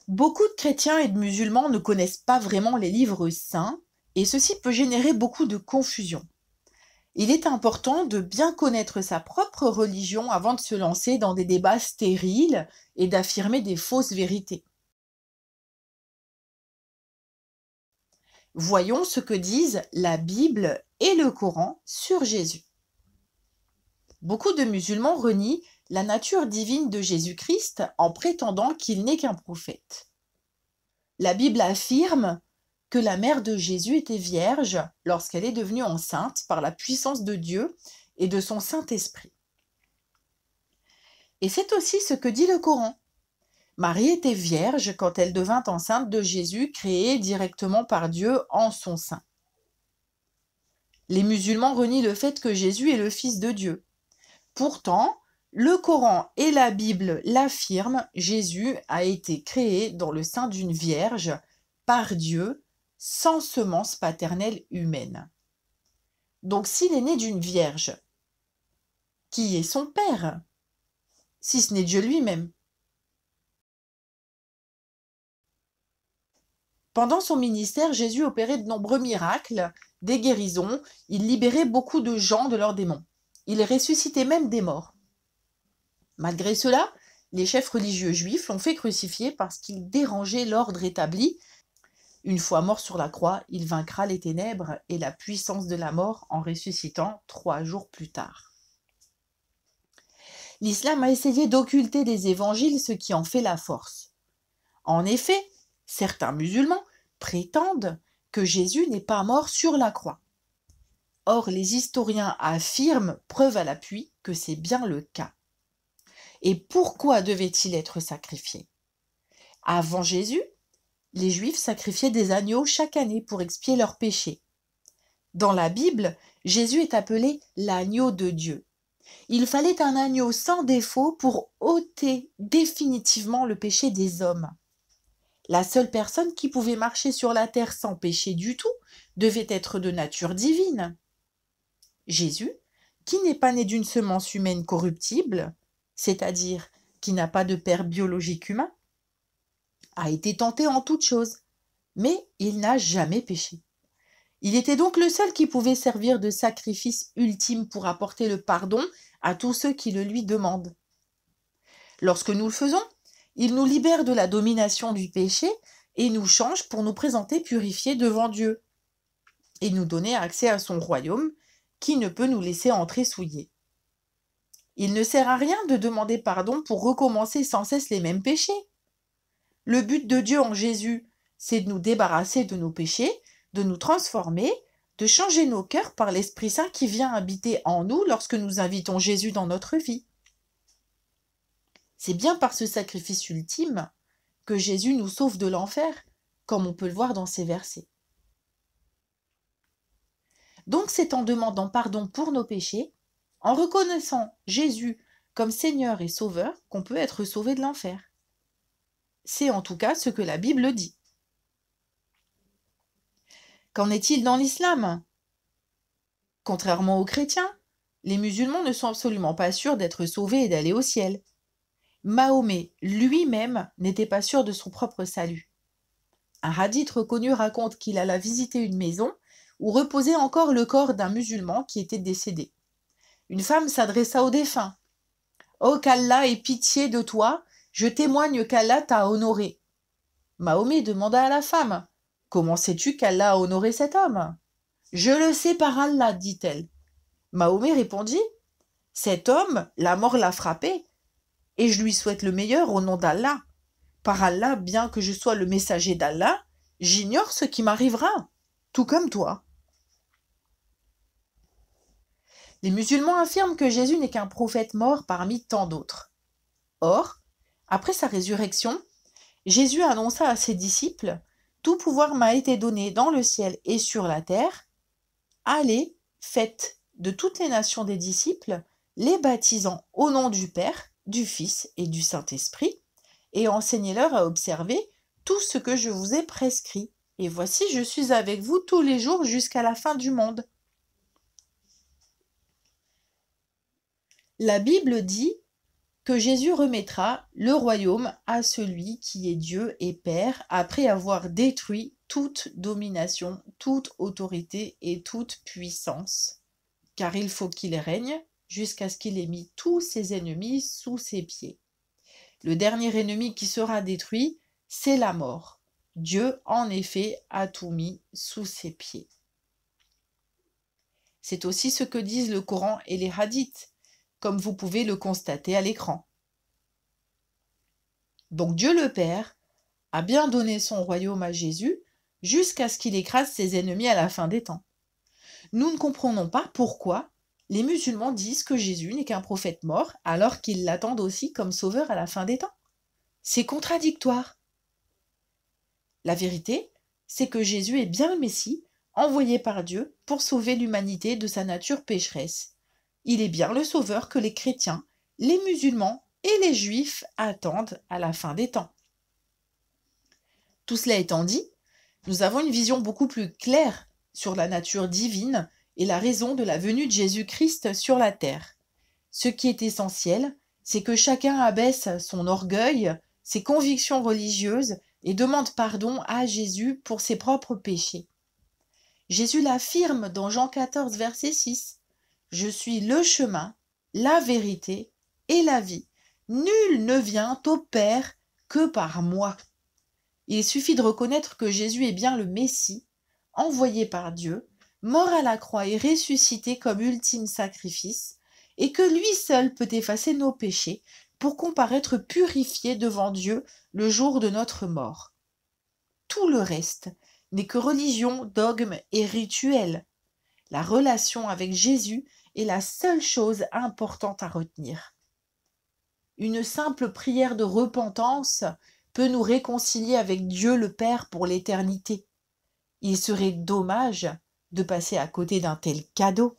Beaucoup de chrétiens et de musulmans ne connaissent pas vraiment les livres saints et ceci peut générer beaucoup de confusion. Il est important de bien connaître sa propre religion avant de se lancer dans des débats stériles et d'affirmer des fausses vérités. Voyons ce que disent la Bible et le Coran sur Jésus. Beaucoup de musulmans renient la nature divine de Jésus-Christ en prétendant qu'il n'est qu'un prophète. La Bible affirme que la mère de Jésus était vierge lorsqu'elle est devenue enceinte par la puissance de Dieu et de son Saint-Esprit. Et c'est aussi ce que dit le Coran. Marie était vierge quand elle devint enceinte de Jésus, créé directement par Dieu en son sein. Les musulmans renient le fait que Jésus est le Fils de Dieu. Pourtant, le Coran et la Bible l'affirment, Jésus a été créé dans le sein d'une vierge par Dieu, sans semence paternelle humaine. Donc s'il est né d'une vierge, qui est son père, si ce n'est Dieu lui-même? Pendant son ministère, Jésus opérait de nombreux miracles, des guérisons, il libérait beaucoup de gens de leurs démons. Il ressuscitait même des morts. Malgré cela, les chefs religieux juifs l'ont fait crucifier parce qu'il dérangeait l'ordre établi. Une fois mort sur la croix, il vaincra les ténèbres et la puissance de la mort en ressuscitant 3 jours plus tard. L'islam a essayé d'occulter des évangiles, ce qui en fait la force. En effet, certains musulmans prétendent que Jésus n'est pas mort sur la croix. Or, les historiens affirment, preuve à l'appui, que c'est bien le cas. Et pourquoi devait-il être sacrifié? Avant Jésus, les Juifs sacrifiaient des agneaux chaque année pour expier leurs péchés. Dans la Bible, Jésus est appelé l'agneau de Dieu. Il fallait un agneau sans défaut pour ôter définitivement le péché des hommes. La seule personne qui pouvait marcher sur la terre sans péché du tout devait être de nature divine. Jésus, qui n'est pas né d'une semence humaine corruptible, c'est-à-dire qui n'a pas de père biologique humain, a été tenté en toutes choses, mais il n'a jamais péché. Il était donc le seul qui pouvait servir de sacrifice ultime pour apporter le pardon à tous ceux qui le lui demandent. Lorsque nous le faisons, il nous libère de la domination du péché et nous change pour nous présenter purifiés devant Dieu et nous donner accès à son royaume qui ne peut nous laisser entrer souillés. Il ne sert à rien de demander pardon pour recommencer sans cesse les mêmes péchés. Le but de Dieu en Jésus, c'est de nous débarrasser de nos péchés, de nous transformer, de changer nos cœurs par l'Esprit Saint qui vient habiter en nous lorsque nous invitons Jésus dans notre vie. C'est bien par ce sacrifice ultime que Jésus nous sauve de l'enfer, comme on peut le voir dans ces versets. Donc c'est en demandant pardon pour nos péchés, en reconnaissant Jésus comme Seigneur et Sauveur, qu'on peut être sauvé de l'enfer. C'est en tout cas ce que la Bible dit. Qu'en est-il dans l'islam? Contrairement aux chrétiens, les musulmans ne sont absolument pas sûrs d'être sauvés et d'aller au ciel. Mahomet lui-même n'était pas sûr de son propre salut. Un hadith reconnu raconte qu'il alla visiter une maison où reposait encore le corps d'un musulman qui était décédé. Une femme s'adressa au défunt. « Oh, qu'Allah ait pitié de toi, je témoigne qu'Allah t'a honoré. » Mahomet demanda à la femme. « Comment sais-tu qu'Allah a honoré cet homme ?»« Je le sais par Allah, dit-elle. » Mahomet répondit. « Cet homme, la mort l'a frappé, et je lui souhaite le meilleur au nom d'Allah. Par Allah, bien que je sois le messager d'Allah, j'ignore ce qui m'arrivera, tout comme toi. » Les musulmans affirment que Jésus n'est qu'un prophète mort parmi tant d'autres. Or, après sa résurrection, Jésus annonça à ses disciples « Tout pouvoir m'a été donné dans le ciel et sur la terre. Allez, faites de toutes les nations des disciples, les baptisant au nom du Père, du Fils et du Saint-Esprit, et enseignez-leur à observer tout ce que je vous ai prescrit. Et voici, je suis avec vous tous les jours jusqu'à la fin du monde. » La Bible dit que Jésus remettra le royaume à celui qui est Dieu et Père après avoir détruit toute domination, toute autorité et toute puissance. Car il faut qu'il règne jusqu'à ce qu'il ait mis tous ses ennemis sous ses pieds. Le dernier ennemi qui sera détruit, c'est la mort. Dieu, en effet, a tout mis sous ses pieds. C'est aussi ce que disent le Coran et les hadiths, comme vous pouvez le constater à l'écran. Donc Dieu le Père a bien donné son royaume à Jésus jusqu'à ce qu'il écrase ses ennemis à la fin des temps. Nous ne comprenons pas pourquoi les musulmans disent que Jésus n'est qu'un prophète mort alors qu'ils l'attendent aussi comme sauveur à la fin des temps. C'est contradictoire. La vérité, c'est que Jésus est bien le Messie, envoyé par Dieu pour sauver l'humanité de sa nature pécheresse. Il est bien le sauveur que les chrétiens, les musulmans et les juifs attendent à la fin des temps. Tout cela étant dit, nous avons une vision beaucoup plus claire sur la nature divine et la raison de la venue de Jésus-Christ sur la terre. Ce qui est essentiel, c'est que chacun abaisse son orgueil, ses convictions religieuses et demande pardon à Jésus pour ses propres péchés. Jésus l'affirme dans Jean 14, verset 6. « Je suis le chemin, la vérité et la vie. Nul ne vient au Père que par moi. » Il suffit de reconnaître que Jésus est bien le Messie, envoyé par Dieu, mort à la croix et ressuscité comme ultime sacrifice, et que lui seul peut effacer nos péchés pour comparaître purifié devant Dieu le jour de notre mort. Tout le reste n'est que religion, dogme et rituel. La relation avec Jésus est la seule chose importante à retenir. Une simple prière de repentance peut nous réconcilier avec Dieu le Père pour l'éternité. Il serait dommage de passer à côté d'un tel cadeau.